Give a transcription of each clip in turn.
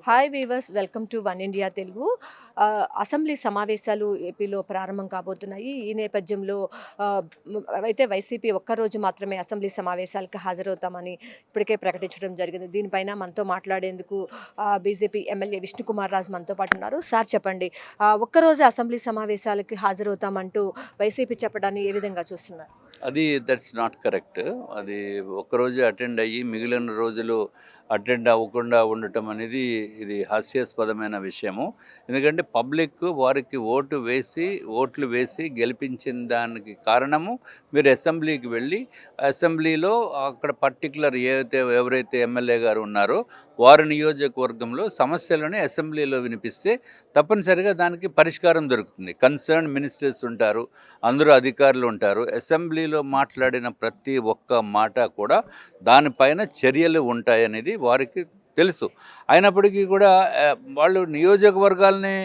Hi weavers, welcome to one India Telugu. Assembly సమావేశాలు ఏపీలో ప్రారంభం కాబోతున్నాయి. ఈ నేపథ్యంలో అయితే వైసీపీ ఒక్కరోజు మాత్రమే అసెంబ్లీ సమావేశాలకు హాజరవుతామని ఇప్పటికే ప్రకటించడం జరిగింది. దీనిపైన మనతో మాట్లాడేందుకు బీజేపీ ఎమ్మెల్యే విష్ణుకుమార్ రాజు మనతో పాటు ఉన్నారు. సార్ చెప్పండి, ఒక్కరోజే అసెంబ్లీ సమావేశాలకి హాజరవుతామంటూ వైసీపీ చెప్పడాన్ని ఏ విధంగా చూస్తున్నారు? That's not correct. అది ఒక్కరోజే అటెండ్ అయ్యి మిగిలిన రోజులు అటెండ్ అవ్వకుండా ఉండటం అనేది ఇది హాస్యాస్పదమైన విషయము. ఎందుకంటే పబ్లిక్ వారికి ఓట్లు వేసి గెలిపించిన దానికి కారణము మీరు అసెంబ్లీకి వెళ్ళి అసెంబ్లీలో అక్కడ పర్టికులర్ ఎవరైతే ఎమ్మెల్యే గారు ఉన్నారో వారి నియోజకవర్గంలో సమస్యలని అసెంబ్లీలో వినిపిస్తే తప్పనిసరిగా దానికి పరిష్కారం దొరుకుతుంది. కన్సర్న్ మినిస్టర్స్ ఉంటారు, అందరూ అధికారులు ఉంటారు. అసెంబ్లీలో మాట్లాడిన ప్రతి ఒక్క మాట కూడా దానిపైన చర్యలు ఉంటాయనేది వారికి తెలుసు. అయినప్పటికీ కూడా వాళ్ళు నియోజకవర్గాల్ని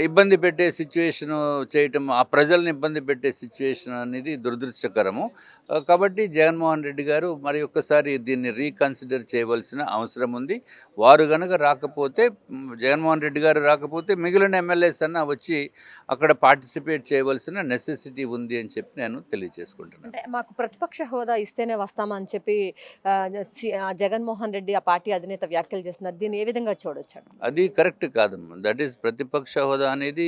ఇబ్బంది పెట్టే సిచ్యువేషను చేయటం, ఆ ప్రజల్ని ఇబ్బంది పెట్టే సిచ్యువేషన్ అనేది దురదృష్టకరము. కాబట్టి జగన్మోహన్ రెడ్డి గారు మరి ఒక్కసారి దీన్ని రీకన్సిడర్ చేయవలసిన అవసరం ఉంది. వారు గనక రాకపోతే, జగన్మోహన్ రెడ్డి గారు రాకపోతే మిగిలిన ఎమ్మెల్యేస్ అన్న వచ్చి అక్కడ పార్టిసిపేట్ చేయవలసిన నెసెసిటీ ఉంది అని చెప్పి నేను తెలియజేసుకుంటున్నాను. అంటే మాకు ప్రతిపక్ష హోదా ఇస్తేనే వస్తామని చెప్పి జగన్మోహన్ రెడ్డి ఆ పార్టీ అధినేత వ్యాఖ్యలు చేస్తున్నారు. దీన్ని ఏ విధంగా చూడొచ్చు? అది కరెక్ట్ కాదమ్మా. దట్ ఈస్ ప్రతిపక్ష హోదా అనేది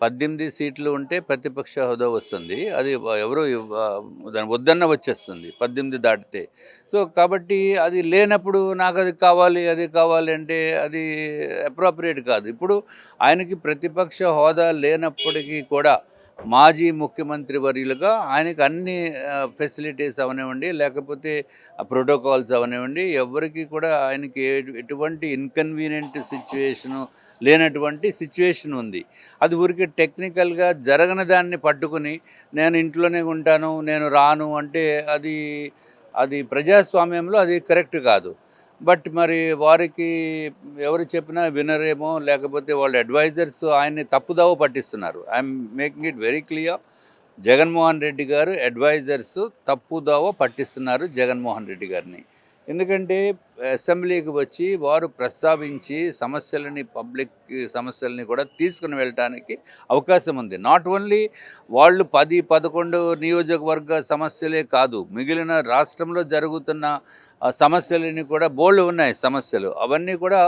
18 సీట్లు ఉంటే ప్రతిపక్ష హోదా వస్తుంది. అది ఎవరు దాని వద్దన్న వచ్చేస్తుంది 18 దాటితే. సో కాబట్టి అది లేనప్పుడు నాకు అది కావాలి అంటే అది అప్రోప్రియేట్ కాదు. ఇప్పుడు ఆయనకి ప్రతిపక్ష హోదా లేనప్పటికీ కూడా మాజీ ముఖ్యమంత్రి వర్యులుగా ఆయనకు అన్ని ఫెసిలిటీస్ అవనివ్వండి, లేకపోతే ప్రోటోకాల్స్ అవనివ్వండి, ఎవరికి కూడా ఆయనకి ఎటువంటి ఇన్కన్వీనియంట్ సిచ్యువేషను లేనటువంటి సిచ్యువేషన్ ఉంది. అది ఊరికి టెక్నికల్గా జరగని దాన్ని పట్టుకుని నేను ఇంట్లోనే ఉంటాను, నేను రాను అంటే అది అది ప్రజాస్వామ్యంలో అది కరెక్ట్ కాదు. బట్ మరి వారికి ఎవరు చెప్పినా వినరేమో, లేకపోతే వాళ్ళ అడ్వైజర్స్ ఆయన్ని తప్పుదావ పట్టిస్తున్నారు. I'm making it very clear. Jaganmohan Reddy garu advisers తప్పుదావ పట్టిస్తున్నారు జగన్మోహన్ రెడ్డి గారిని. ఎందుకంటే అసెంబ్లీకి వచ్చి వారు ప్రస్తావించి పబ్లిక్ సమస్యలని కూడా తీసుకుని వెళ్ళటానికి అవకాశం ఉంది. నాట్ ఓన్లీ వాళ్ళు 10-11 నియోజకవర్గ సమస్యలే కాదు, మిగిలిన రాష్ట్రంలో జరుగుతున్న సమస్యలని కూడా బోల్డ్ ఉన్నాయి సమస్యలు. అవన్నీ కూడా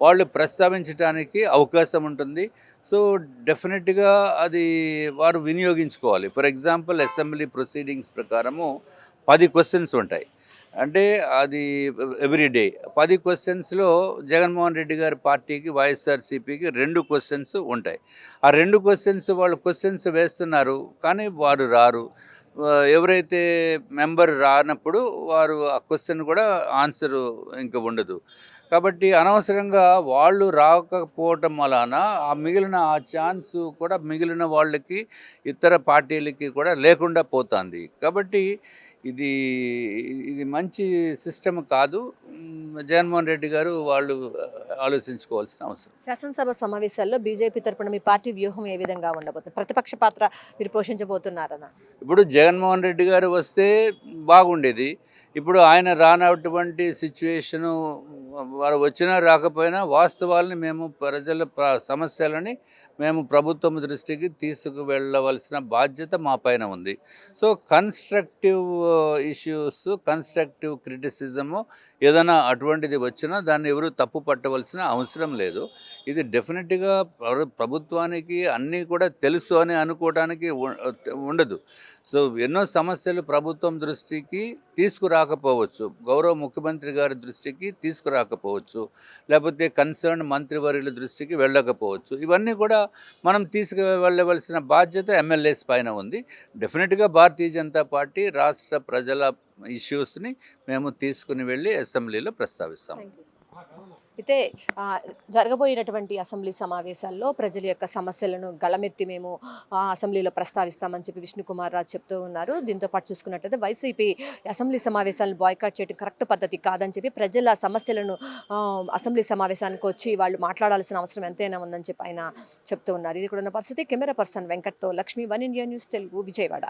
వాళ్ళు ప్రస్తావించడానికి అవకాశం ఉంటుంది. సో డెఫినెట్గా అది వారు వినియోగించుకోవాలి. ఫర్ ఎగ్జాంపుల్ అసెంబ్లీ ప్రొసీడింగ్స్ ప్రకారము 10 క్వశ్చన్స్ ఉంటాయి. అంటే అది ఎవ్రీడే 10 క్వశ్చన్స్లో జగన్మోహన్ రెడ్డి గారి పార్టీకి, వైఎస్ఆర్సీపీకి 2 క్వశ్చన్స్ ఉంటాయి. ఆ 2 క్వశ్చన్స్ వాళ్ళు క్వశ్చన్స్ వేస్తున్నారు, కానీ వారు రారు. ఎవరైతే మెంబర్ రానప్పుడు వారు ఆ క్వశ్చన్ కూడా ఆన్సరు ఇంకా ఉండదు. కాబట్టి అనవసరంగా వాళ్ళు రాకపోవటం వలన ఆ ఛాన్స్ కూడా మిగిలిన వాళ్ళకి, ఇతర పార్టీలకి కూడా లేకుండా పోతుంది. కాబట్టి ఇది ఇది మంచి సిస్టమ్ కాదు. జగన్మోహన్ రెడ్డి గారు వాళ్ళు ఆలోచించుకోవాల్సిన అవసరం. శాసనసభ సమావేశాల్లో బీజేపీ తరపున మీ పార్టీ వ్యూహం ఏ విధంగా ఉండబోతుంది? ప్రతిపక్ష పాత్ర మీరు పోషించబోతున్నారనా? ఇప్పుడు జగన్మోహన్ రెడ్డి గారు వస్తే బాగుండేది. ఇప్పుడు ఆయన రానటువంటి సిచ్యువేషను, వారు వచ్చినా రాకపోయినా వాస్తవాలని మేము ప్రజల సమస్యలని మేము ప్రభుత్వం దృష్టికి తీసుకువెళ్ళవలసిన బాధ్యత మా పైన ఉంది. So constructive issues, constructive criticism ఏదైనా అటువంటిది వచ్చినా దాన్ని ఎవరు తప్పు పట్టవలసిన అవసరం లేదు. ఇది డెఫినెట్గా ప్రభుత్వానికి అన్నీ కూడా తెలుసు అని అనుకోవడానికి ఉండదు. సో ఎన్నో సమస్యలు ప్రభుత్వం దృష్టికి తీసుకురాకపోవచ్చు, గౌరవ ముఖ్యమంత్రి గారి దృష్టికి తీసుకురాకపోవచ్చు, లేకపోతే కన్సర్న్ మంత్రివర్యుల దృష్టికి వెళ్ళకపోవచ్చు. ఇవన్నీ కూడా మనం తీసుకువెళ్ళవలసిన బాధ్యత ఎమ్మెల్యేస్ పైన ఉంది. డెఫినెట్గా భారతీయ జనతా పార్టీ రాష్ట్ర ప్రజల ఇష్యూస్ని మేము తీసుకుని వెళ్ళి అసెంబ్లీలో ప్రస్తావిస్తాం. అయితే జరగబోయేటటువంటి అసెంబ్లీ సమావేశాల్లో ప్రజల యొక్క సమస్యలను గళమెత్తి మేము అసెంబ్లీలో ప్రస్తావిస్తామని చెప్పి విష్ణుకుమార్ రాజు చెప్తూ ఉన్నారు. దీంతో పాటు చూసుకున్నట్లయితే వైసీపీ అసెంబ్లీ సమావేశాలను బాయ్కాట్ చేయడం కరెక్ట్ పద్ధతి కాదని చెప్పి ప్రజల సమస్యలను అసెంబ్లీ సమావేశానికి వచ్చి వాళ్ళు మాట్లాడాల్సిన అవసరం ఎంతైనా ఉందని చెప్పి ఆయన చెప్తూ ఉన్నారు. ఇది కూడా ఉన్న పరిస్థితి. కెమెరా పర్సన్ వెంకట్తో Lakshmi, One India News Telugu, Vijayawada.